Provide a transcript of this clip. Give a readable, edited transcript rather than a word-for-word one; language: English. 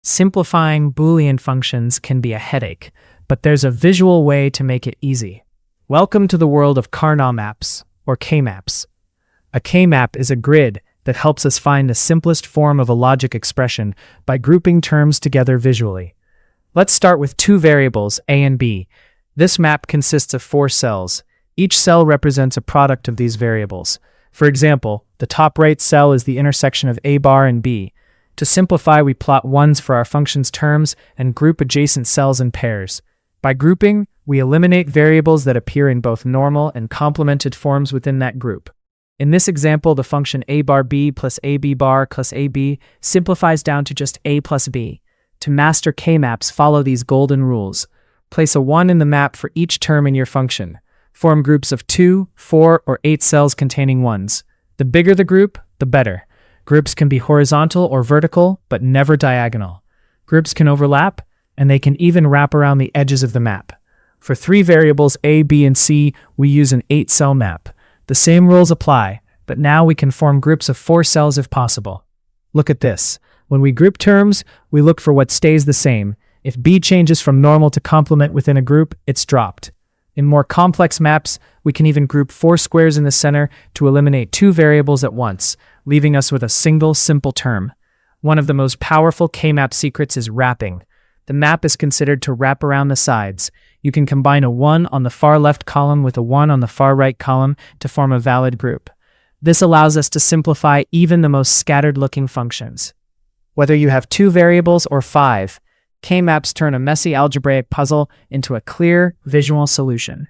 Simplifying Boolean functions can be a headache, but there's a visual way to make it easy. Welcome to the world of Karnaugh maps, or K-maps. A K-map is a grid that helps us find the simplest form of a logic expression by grouping terms together visually. Let's start with two variables, a and b. This map consists of 4 cells. Each cell represents a product of these variables. For example, the top right cell is the intersection of a bar and b. To simplify, we plot ones for our function's terms and group adjacent cells in pairs. By grouping, we eliminate variables that appear in both normal and complemented forms within that group. In this example, the function a bar b plus ab bar plus ab simplifies down to just a plus b. To master K-maps, follow these golden rules. Place a 1 in the map for each term in your function. Form groups of 2, 4, or 8 cells containing ones. The bigger the group, the better. Groups can be horizontal or vertical, but never diagonal. Groups can overlap, and they can even wrap around the edges of the map. For 3 variables a, b, and c, we use an 8-cell map. The same rules apply, but now we can form groups of 4 cells if possible. Look at this. When we group terms, we look for what stays the same. If b changes from normal to complement within a group, it's dropped. In more complex maps, we can even group 4 squares in the center to eliminate 2 variables at once, leaving us with a single simple term. One of the most powerful K-map secrets is wrapping. The map is considered to wrap around the sides. You can combine a 1 on the far left column with a 1 on the far right column to form a valid group. This allows us to simplify even the most scattered-looking functions. Whether you have 2 variables or 5, K-maps turn a messy algebraic puzzle into a clear, visual solution.